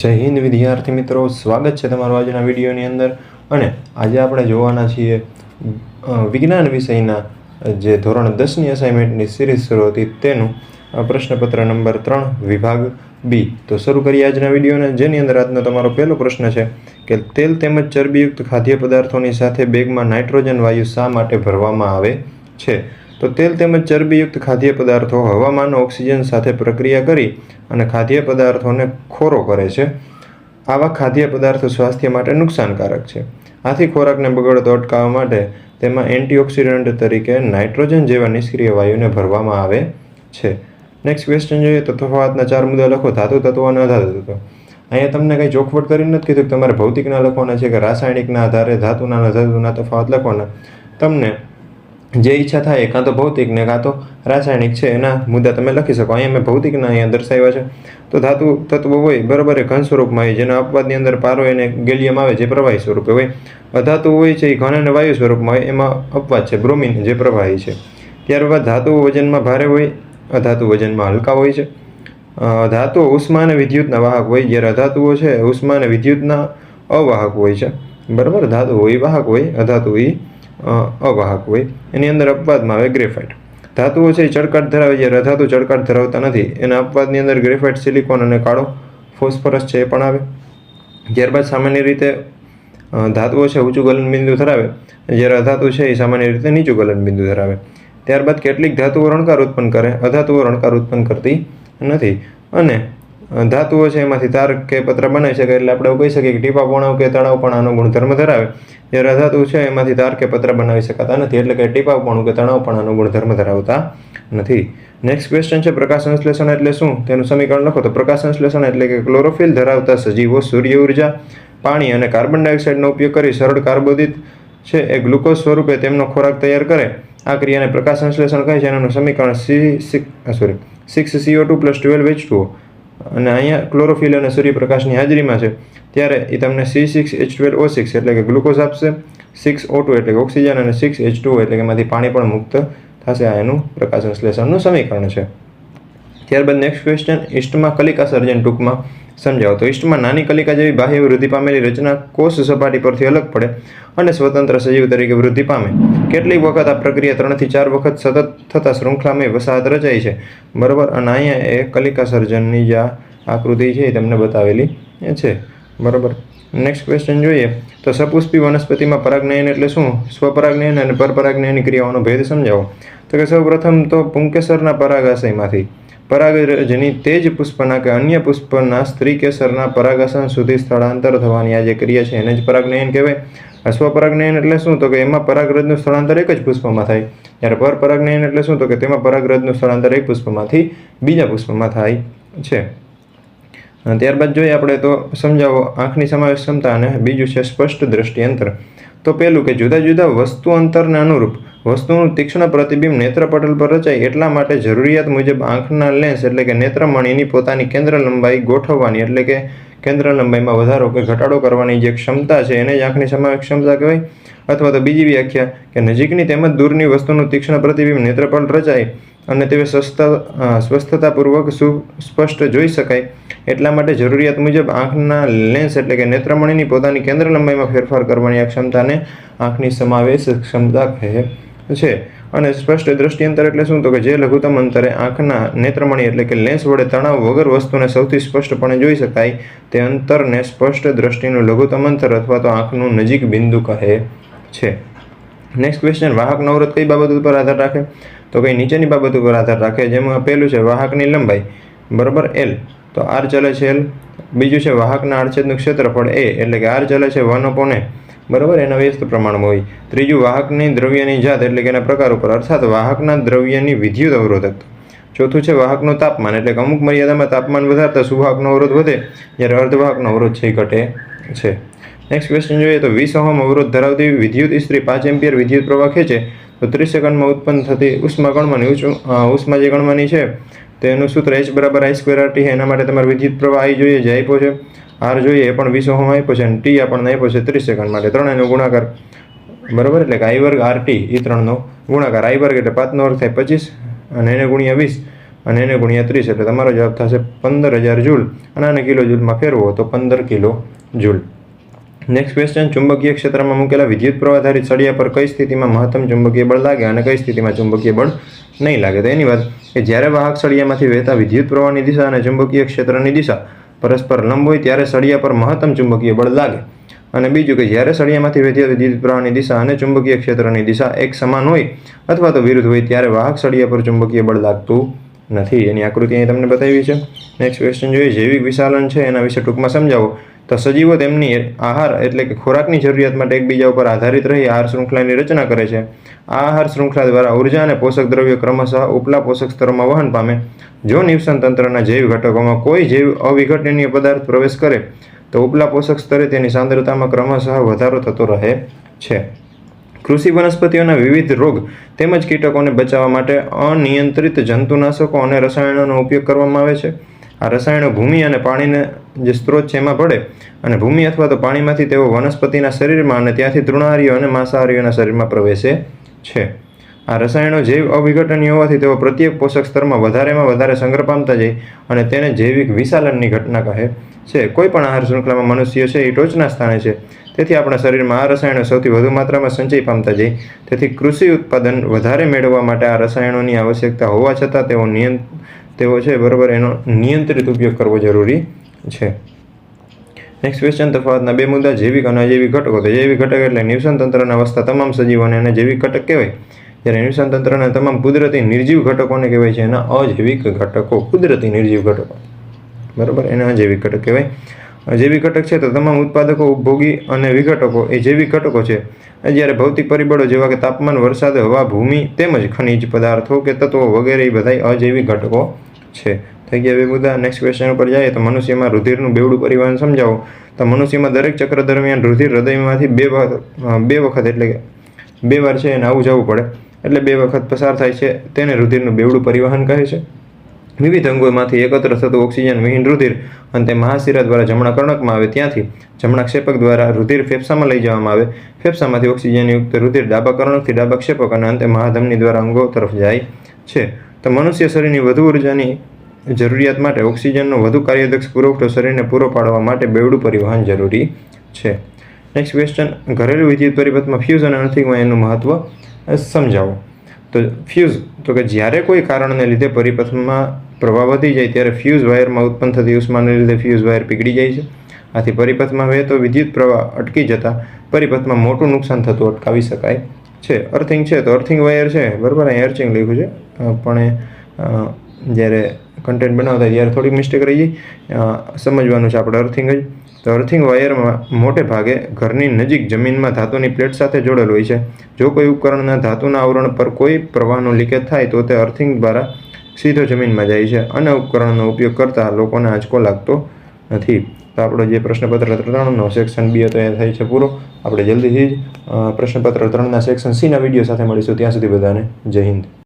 જય હિન્દ વિદ્યાર્થી મિત્રો, સ્વાગત છે તમારું આજના વિડીયોની અંદર. અને આજે આપણે જોવાના છીએ વિજ્ઞાન વિષયના જે ધોરણ 10ની અસાઇનમેન્ટની સિરીઝ શરૂ હતી તેનું પ્રશ્નપત્ર નંબર 3 વિભાગ બી. તો શરૂ કરીએ આજના વિડીયોને, જેની અંદર આજનો તમારો પહેલો પ્રશ્ન છે કે તેલ તેમજ ચરબીયુક્ત ખાદ્ય પદાર્થોની સાથે બેગમાં નાઇટ્રોજન વાયુ શા માટે ભરવામાં આવે છે? તો તેલ તેમજ ચરબીયુક્ત ખાદ્ય પદાર્થો હવામાન ઓક્સિજન સાથે પ્રક્રિયા કરી અને ખાદ્ય પદાર્થોને ખોરો કરે છે. આવા ખાદ્ય પદાર્થો સ્વાસ્થ્ય માટે નુકસાનકારક છે. આથી ખોરાકને બગડતો અટકાવવા માટે તેમાં એન્ટીઓક્સિડન્ટ તરીકે નાઇટ્રોજન જેવા નિષ્ક્રિય વાયુને ભરવામાં આવે છે. નેક્સ્ટ ક્વેશ્ચન જોઈએ તો તફાવતના 4 મુદ્દા લખો. ધાતુ તત્વો અને અધાતુ તત્વો. અહીંયા તમને કંઈ ચોખવટ કરીને નથી કીધું કે તમારે ભૌતિકના લખવાના છે કે રાસાયણિકના આધારે ધાતુના અને અધાતુના તફાવત લખવાના. તમને જે ઈચ્છા થાય કાં તો ભૌતિક ને કાં તો રાસાયણિક છે એના મુદ્દા તમે લખી શકો. અહીંયા મેં ભૌતિકના અહીંયા દર્શાવ્યા છે. તો ધાતુ તત્વો હોય બરાબર એ ઘન સ્વરૂપમાં હોય, જેના અપવાદની અંદર પારો એને ગેલિયમ આવે જે પ્રવાહી સ્વરૂપે હોય. અધાતુ હોય છે એ ઘન અને વાયુ સ્વરૂપમાં હોય, એમાં અપવાદ છે બ્રોમિન જે પ્રવાહી છે. ત્યારબાદ ધાતુ વજનમાં ભારે હોય, અધાતુ વજનમાં હલકા હોય છે. ધાતુઓ ઉષ્મા અને વિદ્યુતના વાહક હોય, જ્યારે અધાતુઓ છે ઉષ્મા અને વિદ્યુતના અવાહક હોય છે. બરાબર, ધાતુઓ એ વાહક હોય, અધાતુ એ અવાહક હોય. એની અંદર અપવાદમાં આવે ગ્રેફાઇટ. ધાતુઓ છે એ ચળકાટ ધરાવે, જ્યારે અધાતુ ચળકાટ ધરાવતા નથી. એના અપવાદની અંદર ગ્રેફાઇટ, સિલિકોન અને કાળો ફોસ્ફરસ છે એ પણ આવે. ત્યારબાદ સામાન્ય રીતે ધાતુઓ છે ઊંચું ગલનબિંદુ ધરાવે, જ્યારે અધાતુ છે એ સામાન્ય રીતે નીચું ગલનબિંદુ ધરાવે. ત્યારબાદ કેટલીક ધાતુઓ રણકાર ઉત્પન્ન કરે, અધાતુઓ રણકાર ઉત્પન્ન કરતી નથી. અને ધાતુઓ છે એમાંથી તાર કે પતરા બનાવી શકાય, એટલે આપણે કહી શકીએ કે ટીપાપણાવ કે તણાવપણાનો ગુણધર્મ ધરાવે. જ્યારે અધાતુ છે એમાંથી તાર કે પતરા બનાવી શકાતા નથી, એટલે કે ટીપાપણું કે તણાવપણાનો ગુણધર્મ ધરાવતા નથી. નેક્સ્ટ ક્વેશ્ચન છે પ્રકાશ સંશ્લેષણ એટલે શું? તેનું સમીકરણ લખો. તો પ્રકાશ સંશ્લેષણ એટલે કે ક્લોરોફિલ ધરાવતા સજીવો સૂર્ય ઉર્જા, પાણી અને કાર્બન ડાયોક્સાઇડનો ઉપયોગ કરી સરળ કાર્બોદિત છે એ ગ્લુકોઝ સ્વરૂપે તેમનો ખોરાક તૈયાર કરે. આ ક્રિયાને પ્રકાશ સંશ્લેષણ કહે છે. એનું સમીકરણ 6CO2 + 12H2O. અને અહીંયા ક્લોરોફિલ અને સૂર્યપ્રકાશની હાજરીમાં છે ત્યારે એ તમને C6H12O6 એટલે કે ગ્લુકોઝ આપશે, 6O2 એટલે કે ઓક્સિજન અને 6H2O એટલે કે એમાંથી પાણી પણ મુક્ત થશે. આ એનું પ્રકાશ સંશ્લેષણનું સમીકરણ છે. ત્યારબાદ નેક્સ્ટ ક્વેશ્ચન, ઈસ્ટમાં કલિકા સર્જન ટૂંકમાં સમજાવો. તો ઈસ્ટમાં નાની કલિકા જેવી બાહ્ય વૃદ્ધિ પામેલી રચના કોષ સપાટી પરથી અલગ પડે અને સ્વતંત્ર સજીવ તરીકે વૃદ્ધિ પામે. કેટલીક વખત આ પ્રક્રિયા 3 થી 4 વખત સતત થતા શૃંખલામય વસાહત રચાય છે. બરાબર, અને અહીંયા એ કલિકા સર્જનની જે આકૃતિ છે એ તમને બતાવેલી છે. બરાબર, નેક્સ્ટ ક્વેશ્ચન જોઈએ તો સપુષ્પી વનસ્પતિમાં પરાગનયન એટલે શું? સ્વપરાગનયન અને પરપરાગનયનની ક્રિયાઓનો ભેદ સમજાવો. તો કે સૌપ્રથમ તો પુંકેસરના પરાગાશયમાંથી પરાગરજની તેજ પુષ્પના કે અન્ય પુષ્પના સ્ત્રી કેસરના પરાગાસન સુધી સ્થળાંતર થવાની આ જે ક્રિયા છે એને જ પરાગનયન કહેવાય. સ્વપરાગનયન એટલે શું? તો કે એમાં પરાગરજનું સ્થળાંતર એક જ પુષ્પમાં થાય. જ્યારે પરપરાગનયન એટલે શું? તો કે તેમાં પરાગરજનું સ્થળાંતર એક પુષ્પમાંથી બીજા પુષ્પમાં થાય છે. ત્યારબાદ જોઈએ આપણે તો સમજાવો આંખની સમાવેશ ક્ષમતા, અને બીજું છે સ્પષ્ટ દ્રષ્ટિ અંતર. તો પહેલું કે જુદા જુદા વસ્તુ અંતરને અનુરૂપ વસ્તુનું તીક્ષ્ણ પ્રતિબિંબ નેત્રપટલ પર રચાય એટલા માટે જરૂરિયાત મુજબ આંખના લેન્સ એટલે કે નેત્રમણીની પોતાની કેન્દ્ર લંબાઈ ગોઠવવાની એટલે કે કેન્દ્ર લંબાઈમાં વધારો કે ઘટાડો કરવાની જે ક્ષમતા છે એને જ આંખની સમાવેશ ક્ષમતા કહેવાય. અથવા તો બીજી વ્યાખ્યા કે નજીકની તેમજ દૂરની વસ્તુનું તીક્ષ્ણ પ્રતિબિંબ નેત્રપટલ રચાય અને તે સ્વસ્થતાપૂર્વક સુસ્પષ્ટ જોઈ શકાય એટલા માટે જરૂરિયાત મુજબ આંખના લેન્સ એટલે કે નેત્રમણીની પોતાની કેન્દ્ર લંબાઈમાં ફેરફાર કરવાની આ ક્ષમતાને આંખની સમાવેશ ક્ષમતા કહે છે. અને સ્પષ્ટ દ્રષ્ટિ અંતર એટલે શું? તો કે જે લઘુત્તમ અંતરે આંખના નેત્રમણી એટલે કે લેન્સ વડે તણાવ વગર વસ્તુને સૌથી સ્પષ્ટપણે જોઈ શકાય તે અંતરને સ્પષ્ટ દ્રષ્ટિનું લઘુત્તમ અંતર અથવા તો આંખનું નજીક બિંદુ કહે છે. નેક્સ્ટ ક્વેશ્ચન, વાહકનો અવરોધ કઈ બાબત ઉપર આધાર રાખે? તો કઈ નીચેની બાબત ઉપર આધાર રાખે. જેમાં પહેલું છે વાહકની લંબાઈ, બરાબર, L. તો R ચાલે છે L. બીજું છે વાહકના આડછેદનું ક્ષેત્રફળ A એટલે કે R ચાલે છે 1/A. બરાબર, એના વ્યસ્ત પ્રમાણમાં હોય. ત્રીજું વાહકની દ્રવ્યની જાત એટલે કે એના પ્રકાર ઉપર અર્થાત વાહકના દ્રવ્યની વિદ્યુત અવરોધકતા. ચોથું છે વાહકનું તાપમાન એટલે કે અમુક મર્યાદામાં તાપમાન વધારતા સુવાહકનો અવરોધ વધે જ્યારે અર્ધવાહકનો અવરોધ છે ઘટે છે. નેક્સ્ટ ક્વેશ્ચન જોઈએ તો 20 ઓહમ અવરોધ ધરાવતી વિદ્યુત ઇસ્ત્રી 5 એમ્પિયર વિદ્યુત પ્રવાહ ખેંચે તો 30 સેકન્ડમાં ઉત્પન્ન થતી ઉષ્મા ગણવાની. ઉષ્મા જે ગણવાની છે તેનું સૂત્ર H = I2RT છે. એના માટે તમારે વિદ્યુત પ્રવાહ I જોઈએ જે આપ્યો છે, R જોઈએ એ પણ 20 ઓહમ આપ્યો છે, અને T આપણને આપ્યો છે 30 સેકન્ડ માટે. ત્રણેયનો ગુણાકાર, બરાબર, એટલે કે I2 RT એ ત્રણનો ગુણાકાર. I2 એટલે 5 નો અર્થ થાય 25 અને એને ગુણ્યા 20 અને એને ગુણ્યા 30 એટલે તમારો જવાબ થશે 15,000 જૂલ અને આને કિલો જૂલમાં ફેરવો તો 15 કિલો જૂલ. નેક્સ્ટ ક્વેશ્ચન, ચુંબકીય ક્ષેત્રમાં મૂકેલા વિદ્યુત પ્રવાહધારિત સળિયા પર કઈ સ્થિતિમાં મહત્તમ ચુંબકીય બળ લાગે અને કઈ સ્થિતિમાં ચુંબકીય બળ નહીં લાગે? તો એની વાત કે જ્યારે વાહક સળિયામાંથી વહેતા વિદ્યુત પ્રવાહની દિશા અને ચુંબકીય ક્ષેત્રની દિશા પરસ્પર લંબ હોય ત્યારે સળિયા પર મહત્તમ ચુંબકીય બળ લાગે. અને બીજું કે જ્યારે સળિયામાંથી વહેતા વિદ્યુત પ્રવાહની દિશા અને ચુંબકીય ક્ષેત્રની દિશા એક સમાન હોય અથવા તો વિરુદ્ધ હોય ત્યારે વાહક સળિયા પર ચુંબકીય બળ લાગતું નથી. એની આકૃતિ અહીં તમને બતાવી છે. નેક્સ્ટ ક્વેશ્ચન જોઈએ, જૈવિક વિશાલન છે એના વિશે ટૂંકમાં સમજાવો. તો સજીવો તેમની આહાર એટલે કે ખોરાકની જરૂરિયાત માટે એકબીજા ઉપર આધારિત રહી આહાર શૃંખલાની રચના કરે છે. આ આહાર શૃંખલા દ્વારા ઉર્જા અને પોષક દ્રવ્યો ક્રમશઃ ઉપલા પોષક સ્તરોમાં વહન પામે. જો નિવસન તંત્રના જૈવ ઘટકોમાં કોઈ જૈવ અવિઘટનીય પદાર્થ પ્રવેશ કરે તો ઉપલા પોષક સ્તરે તેની સાંદ્રતામાં ક્રમશઃ વધારો થતો રહે છે. કૃષિ વનસ્પતિઓના વિવિધ રોગ તેમજ કીટકોને બચાવવા માટે અનિયંત્રિત જંતુનાશકો અને રસાયણોનો ઉપયોગ કરવામાં આવે છે. આ રસાયણો ભૂમિ અને પાણીને જે સ્ત્રોત છે એમાં પડે અને ભૂમિ અથવા તો પાણીમાંથી તેઓ વનસ્પતિના શરીરમાં અને ત્યાંથી તૃણહારીઓ અને માંસાહારીઓના શરીરમાં પ્રવેશે છે. આ રસાયણો જૈવ અવિઘટનીય હોવાથી તેઓ પ્રત્યેક પોષક સ્તરમાં વધારેમાં વધારે સંગ્રહ પામતા જાય અને તેને જૈવિક વિશાલનની ઘટના કહે છે. કોઈ પણ આહાર શૃંખલામાં મનુષ્ય છે એ ટોચના સ્થાને છે. તેથી આપણા શરીરમાં આ રસાયણો સૌથી વધુ માત્રામાં સંચય પામતા જાય. તેથી કૃષિ ઉત્પાદન વધારે મેળવવા માટે આ રસાયણોની આવશ્યકતા હોવા છતાં તેઓ છે બરાબર એનો નિયંત્રિત ઉપયોગ કરવો જરૂરી છે. નેક્સ્ટ ક્વેશ્ચન, તફાવતના બે મુદ્દા, જૈવિક અને અજૈવિક ઘટકો. તો જૈવિક ઘટક એટલે નિવસન તંત્રના વસતા તમામ સજીવોને એને જૈવિક ઘટક કહેવાય. જ્યારે નિવસન તંત્રના તમામ કુદરતી નિર્જીવ ઘટકોને કહેવાય છે એના અજૈવિક ઘટકો. કુદરતી નિર્જીવ ઘટકો બરાબર એને અજૈવિક ઘટક કહેવાય. જૈવિક ઘટક છે તો તમામ ઉત્પાદકો, ઉપભોગી અને વિઘટકો એ જૈવિક ઘટકો છે. જ્યારે ભૌતિક પરિબળો જેવા કે તાપમાન, વરસાદ, હવા, ભૂમિ તેમજ ખનિજ પદાર્થો કે તત્વો વગેરે એ બધા અજૈવિક ઘટકો છે. થઈ ગયા બે મુદ્દા. નેક્સ્ટ ક્વેશ્ચન ઉપર જઈએ તો મનુષ્યમાં રુધિરનું બેવડું પરિવહન સમજાવો. તો મનુષ્યમાં દરેક ચક્ર દરમિયાન રુધિર હૃદયમાંથી બે વખત એટલે કે 2 વાર છે એને આવું જવું પડે એટલે 2 વખત પસાર થાય છે. તેને રુધિરનું બેવડું પરિવહન કહે છે. વિવિધ અંગોમાંથી એકત્ર થતું ઓક્સિજન વિહીન રુધિર અને તે મહાશિરા દ્વારા જમણા કર્ણકમાં આવે, ત્યાંથી જમણા ક્ષેપક દ્વારા રુધિર ફેફસામાં લઈ જવામાં આવે. ફેફસામાંથી ઓક્સિજનયુક્ત રુધિર ડાબા કર્ણકથી ડાબા ક્ષેપક અને અંતે મહાધમની દ્વારા અંગો તરફ જાય છે. તો મનુષ્ય શરીરની વધુ ઉર્જાની જરૂરિયાત માટે ઓક્સિજનનો વધુ કાર્યદક્ષ પુરવઠો શરીરને પૂરો પાડવા માટે બેવડું પરિવહન જરૂરી છે. નેક્સ્ટ ક્વેશ્ચન, ઘરેલું વિદ્યુત પરિપથમાં ફ્યુઝ અને અર્થિંગમાં એનું મહત્વ સમજાવો. તો ફ્યુઝ તો કે જ્યારે કોઈ કારણને લીધે પરિપથમાં પ્રવાહ વધી જાય ત્યારે ફ્યુઝ વાયરમાં ઉત્પન્ન થતી ઉષ્માને લીધે ફ્યુઝ વાયર પીગળી જાય છે. આથી પરિપથમાં વહેતો વિદ્યુત પ્રવાહ અટકી જતાં પરિપથમાં મોટું નુકસાન થતું અટકાવી શકાય છે. અર્થિંગ છે તો અર્થિંગ વાયર છે બરાબર, અહીં અર્થિંગ લખ્યું છે પણ જ્યારે કન્ટેન્ટ બનાવતા ત્યારે થોડીક મિસ્ટેક રહી જાય. સમજવાનું છે આપણે અર્થિંગ જ. તો અર્થિંગ વાયરમાં મોટે ભાગે ઘરની નજીક જમીનમાં ધાતુની પ્લેટ સાથે જોડેલ હોય છે. જો કોઈ ઉપકરણના ધાતુના આવરણ પર કોઈ પ્રવાહનું લીકેજ થાય તો તે અર્થિંગ દ્વારા સીધો જમીનમાં જાય છે અને ઉપકરણનો ઉપયોગ કરતા લોકોને આંચકો લાગતો નથી. તો આપણો જે પ્રશ્નપત્ર 3નો સેક્શન B હતો એ થાય છે પૂરો. આપણે જલ્દીથી જ પ્રશ્નપત્ર 3ના સેક્શન Cના વિડીયો સાથે મળીશું. ત્યાં સુધી બધાને જય હિન્દ.